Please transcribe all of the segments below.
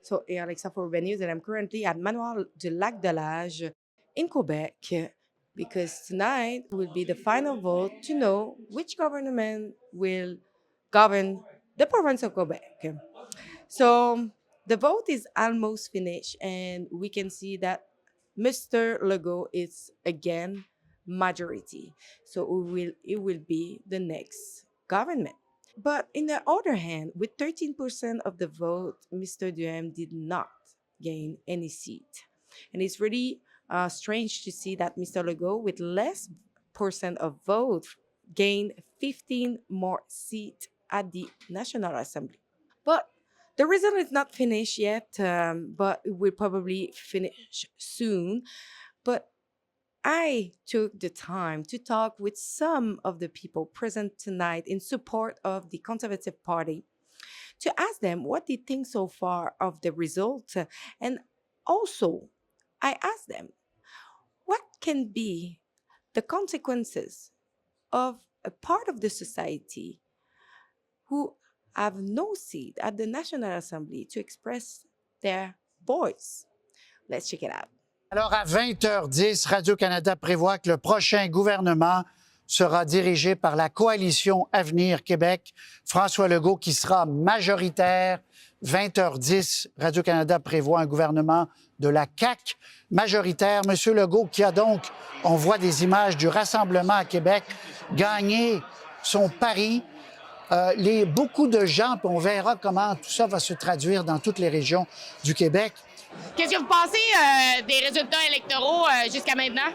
So, Alexa for Urban News, and I'm currently at Manoir de Lac de Lage in Quebec because tonight will be the final vote to know which government will govern the province of Quebec. So, the vote is almost finished, and we can see that Mr. Legault is again majority. So, it will be the next government. But in the other hand, with 13% of the vote, Mr. Duhem did not gain any seat. And it's really strange to see that Mr. Legault, with less percent of vote, gained 15 more seats at the National Assembly. But the result is not finished yet, but it will probably finish soon. But I took the time to talk with some of the people present tonight in support of the Conservative Party to ask them what they think so far of the result. And also, I asked them what can be the consequences of a part of the society who have no seat at the National Assembly to express their voice. Let's check it out. Alors, à 20h10, Radio-Canada prévoit que le prochain gouvernement sera dirigé par la coalition Avenir Québec. François Legault qui sera majoritaire. 20h10, Radio-Canada prévoit un gouvernement de la CAQ majoritaire. Monsieur Legault qui a donc, on voit des images du Rassemblement à Québec, gagné son pari. Beaucoup de gens, puis on verra comment tout ça va se traduire dans toutes les régions du Québec. Qu'est-ce que vous pensez des résultats électoraux jusqu'à maintenant?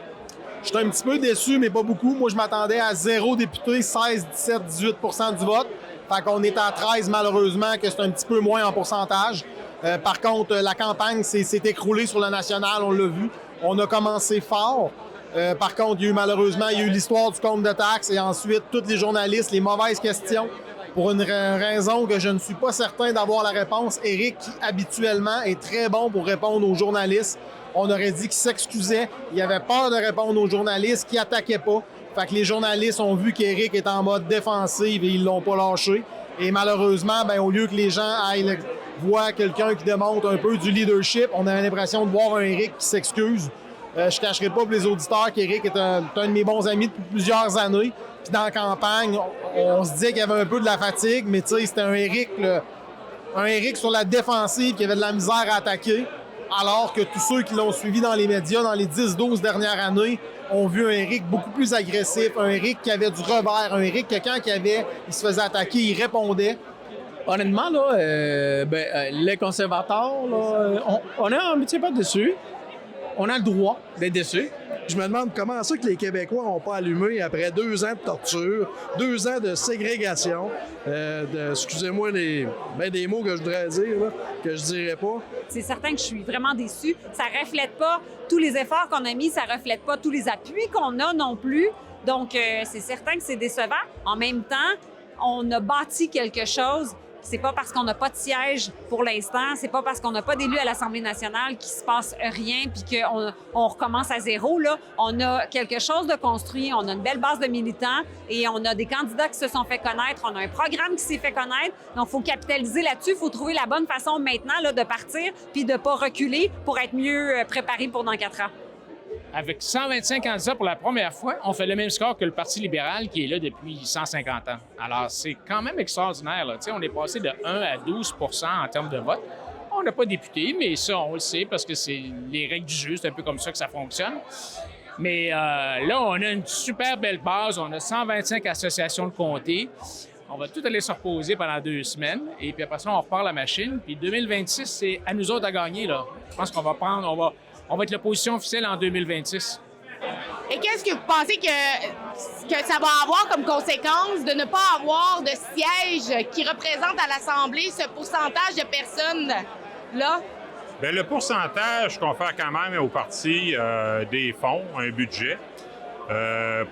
Je suis un petit peu déçu, mais pas beaucoup. Moi, je m'attendais à 0 député, 16, 17, 18 % du vote. Fait qu'on est à 13, malheureusement, que c'est un petit peu moins en pourcentage. Par contre, la campagne s'est écroulée sur le national, on l'a vu. On a commencé fort. Par contre, il y a eu l'histoire du compte de taxes et ensuite, tous les journalistes, les mauvaises questions. Pour une raison que je ne suis pas certain d'avoir la réponse. Éric, qui habituellement est très bon pour répondre aux journalistes, on aurait dit qu'il s'excusait. Il avait peur de répondre aux journalistes, qu'il attaquait pas. Fait que les journalistes ont vu qu'Éric est en mode défensif et ils l'ont pas lâché. Et malheureusement, au lieu que les gens voient quelqu'un qui démontre un peu du leadership, on a l'impression de voir un Éric qui s'excuse. Je ne cacherai pas pour les auditeurs qu'Éric est un de mes bons amis depuis plusieurs années. Puis dans la campagne, on se disait qu'il y avait un peu de la fatigue, mais tu sais, c'était un Éric sur la défensive qui avait de la misère à attaquer, alors que tous ceux qui l'ont suivi dans les médias dans les 10-12 dernières années ont vu un Éric beaucoup plus agressif, un Éric qui avait du revers, un Éric que quand il se faisait attaquer, il répondait. Honnêtement, les conservateurs, on est un petit peu déçus. On a le droit d'être déçus. Je me demande comment ça que les Québécois n'ont pas allumé après 2 ans de torture, 2 ans de ségrégation, excusez-moi des mots que je voudrais dire, là, que je dirais pas. C'est certain que je suis vraiment déçue. Ça reflète pas tous les efforts qu'on a mis, ça reflète pas tous les appuis qu'on a non plus. Donc, c'est certain que c'est décevant. En même temps, on a bâti quelque chose. C'est pas parce qu'on n'a pas de siège pour l'instant, c'est pas parce qu'on n'a pas d'élus à l'Assemblée nationale qu'il se passe rien puis qu'on recommence à zéro. Là. On a quelque chose de construit, on a une belle base de militants et on a des candidats qui se sont fait connaître, on a un programme qui s'est fait connaître. Donc, il faut capitaliser là-dessus, il faut trouver la bonne façon maintenant là, de partir puis de pas reculer pour être mieux préparé pour dans 4 ans. Avec 125 candidats pour la première fois, on fait le même score que le Parti libéral qui est là depuis 150 ans. Alors, c'est quand même extraordinaire. Là. On est passé de 1 à 12 % en termes de vote. On n'a pas de députés, mais ça, on le sait parce que c'est les règles du jeu. C'est un peu comme ça que ça fonctionne. Mais là, on a une super belle base. On a 125 associations de comté. On va tout aller se reposer pendant 2 semaines. Et puis après ça, on repart la machine. Puis 2026, c'est à nous autres à gagner. Là. Je pense qu'on va prendre... On va être l'opposition officielle en 2026. Et qu'est-ce que vous pensez que ça va avoir comme conséquence de ne pas avoir de siège qui représente à l'Assemblée ce pourcentage de personnes-là? Bien, le pourcentage confère quand même au parti des fonds, un budget,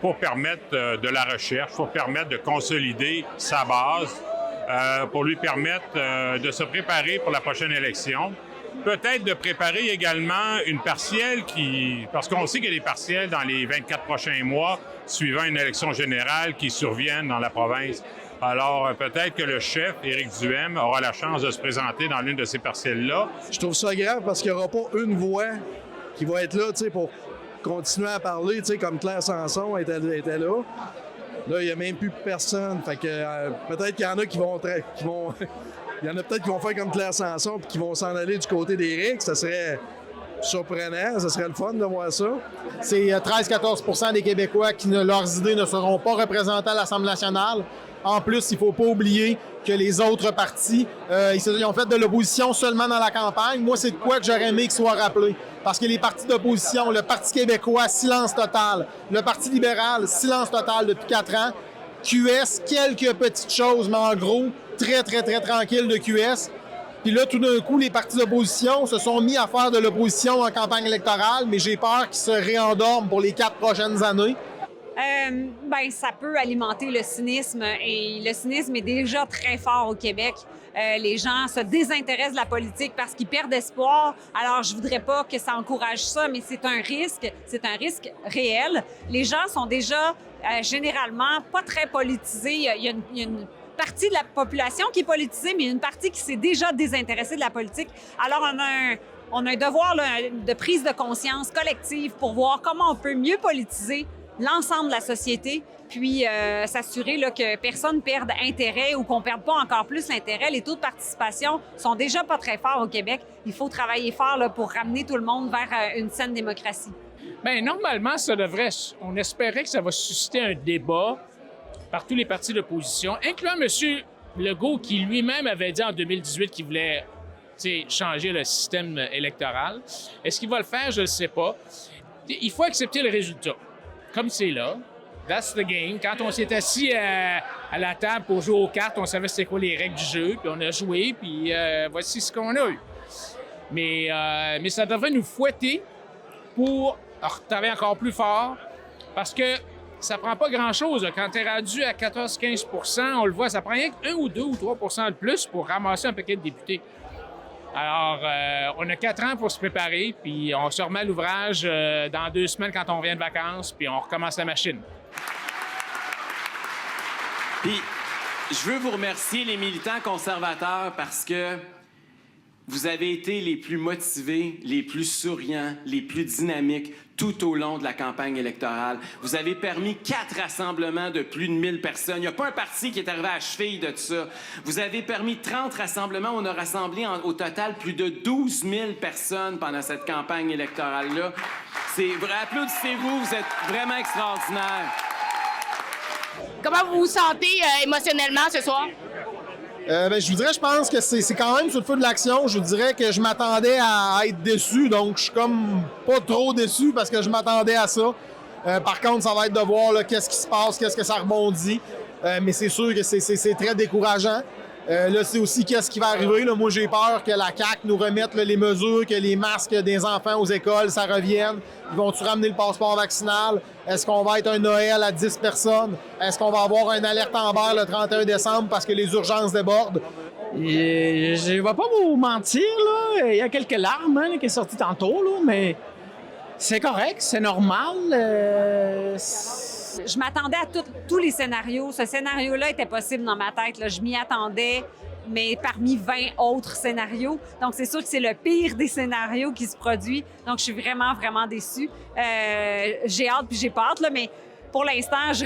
pour permettre de la recherche, pour permettre de consolider sa base, pour lui permettre de se préparer pour la prochaine élection. Peut-être de préparer également une partielle parce qu'on sait qu'il y a des partielles dans les 24 prochains mois suivant une élection générale qui surviennent dans la province. Alors, peut-être que le chef, Éric Duhem, aura la chance de se présenter dans l'une de ces parcelles-là. Je trouve ça grave parce qu'il n'y aura pas une voix qui va être là, tu sais, pour continuer à parler, tu sais, comme Claire Sanson était là. Là, il n'y a même plus personne. Fait que peut-être qu'il y en a qui vont il y en a peut-être qui vont faire comme Claire Sanson puis qui vont s'en aller du côté d'Éric. Ça serait surprenant, ça serait le fun de voir ça. C'est 13-14 % des Québécois qui leurs idées ne seront pas représentées à l'Assemblée nationale. En plus, il ne faut pas oublier que les autres partis, ils ont fait de l'opposition seulement dans la campagne. Moi, c'est de quoi que j'aurais aimé qu'ils soient rappelés. Parce que les partis d'opposition, le Parti québécois, silence total. Le Parti libéral, silence total depuis 4 ans. QS, quelques petites choses, mais en gros, très, très, très tranquille de QS. Puis là, tout d'un coup, les partis d'opposition se sont mis à faire de l'opposition en campagne électorale, mais j'ai peur qu'ils se réendorment pour les 4 prochaines années. Ben, ça peut alimenter le cynisme et le cynisme est déjà très fort au Québec. Les gens se désintéressent de la politique parce qu'ils perdent espoir. Alors, je voudrais pas que ça encourage ça, mais c'est un risque réel. Les gens sont déjà généralement pas très politisés. Il y a une partie de la population qui est politisée, mais il y a une partie qui s'est déjà désintéressée de la politique. Alors, on a un devoir là, de prise de conscience collective pour voir comment on peut mieux politiser l'ensemble de la société, puis s'assurer là, que personne ne perde intérêt ou qu'on ne perde pas encore plus l'intérêt. Les taux de participation sont déjà pas très forts au Québec. Il faut travailler fort là, pour ramener tout le monde vers une saine démocratie. Bien, normalement, on espérait que ça va susciter un débat par tous les partis d'opposition, incluant M. Legault, qui lui-même avait dit en 2018 qu'il voulait changer le système électoral. Est-ce qu'il va le faire? Je ne le sais pas. Il faut accepter le résultat. Comme c'est là, that's the game. Quand on s'est assis à la table pour jouer aux cartes, on savait c'était quoi les règles du jeu, puis on a joué, puis voici ce qu'on a eu. Mais ça devrait nous fouetter pour travailler encore plus fort, parce que ça prend pas grand-chose. Quand tu es rendu à 14-15 %, on le voit, ça prend rien que 1 ou 2 ou 3 % de plus pour ramasser un paquet de députés. Alors, on a 4 ans pour se préparer, puis on se remet à l'ouvrage dans 2 semaines quand on revient de vacances, puis on recommence la machine. Puis, je veux vous remercier, les militants conservateurs, parce que vous avez été les plus motivés, les plus souriants, les plus dynamiques tout au long de la campagne électorale. Vous avez permis 4 rassemblements de plus de 1000 personnes. Il n'y a pas un parti qui est arrivé à la cheville de tout ça. Vous avez permis 30 rassemblements. On a rassemblé au total plus de 12 000 personnes pendant cette campagne électorale-là. Applaudissez-vous, vous êtes vraiment extraordinaires. Comment vous vous sentez émotionnellement ce soir? Je vous dirais, je pense que c'est quand même sur le feu de l'action. Je vous dirais que je m'attendais à être déçu, donc je suis comme pas trop déçu parce que je m'attendais à ça. Par contre, ça va être de voir là, qu'est-ce qui se passe, qu'est-ce que ça rebondit. Mais c'est sûr que c'est très décourageant. Là, c'est aussi qu'est-ce qui va arriver. Là. Moi, j'ai peur que la CAQ nous remette là, les mesures, que les masques des enfants aux écoles, ça revienne. Ils vont-tu ramener le passeport vaccinal? Est-ce qu'on va être un Noël à 10 personnes? Est-ce qu'on va avoir une alerte Amber le 31 décembre parce que les urgences débordent? Et je ne vais pas vous mentir, là. Il y a quelques larmes là, qui sont sorties tantôt, là, mais c'est correct, c'est normal. Je m'attendais à tous les scénarios. Ce scénario-là était possible dans ma tête. Là. Je m'y attendais, mais parmi 20 autres scénarios. Donc, c'est sûr que c'est le pire des scénarios qui se produit. Donc, je suis vraiment, vraiment déçue. J'ai hâte puis j'ai pas hâte, là, mais pour l'instant, je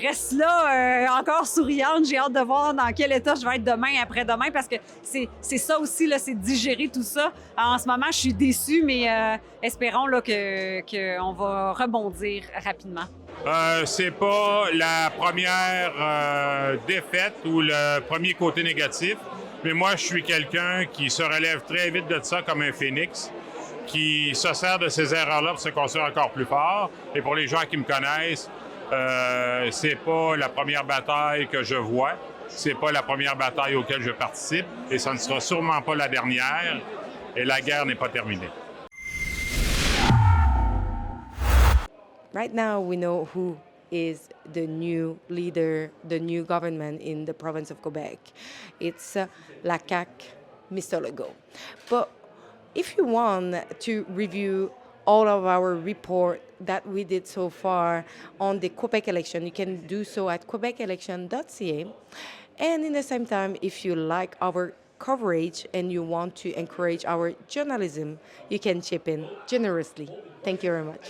reste là, encore souriante. J'ai hâte de voir dans quel état je vais être demain et après-demain, parce que c'est ça aussi, là, c'est digérer tout ça. En ce moment, je suis déçue, mais espérons là, qu'on va rebondir rapidement. C'est pas la première défaite ou le premier côté négatif, mais moi, je suis quelqu'un qui se relève très vite de ça comme un phénix, qui se sert de ces erreurs-là pour se construire encore plus fort. Et pour les gens qui me connaissent, c'est pas la première bataille que je vois, c'est pas la première bataille auquel je participe, et ça ne sera sûrement pas la dernière, et la guerre n'est pas terminée. Right now, we know who is the new leader, the new government in the province of Quebec. It's la CAQ, Mr. Legault. But if you want to review all of our report that we did so far on the Quebec election. You can do so at quebecelection.ca. And in the same time, if you like our coverage and you want to encourage our journalism, you can chip in generously. Thank you very much.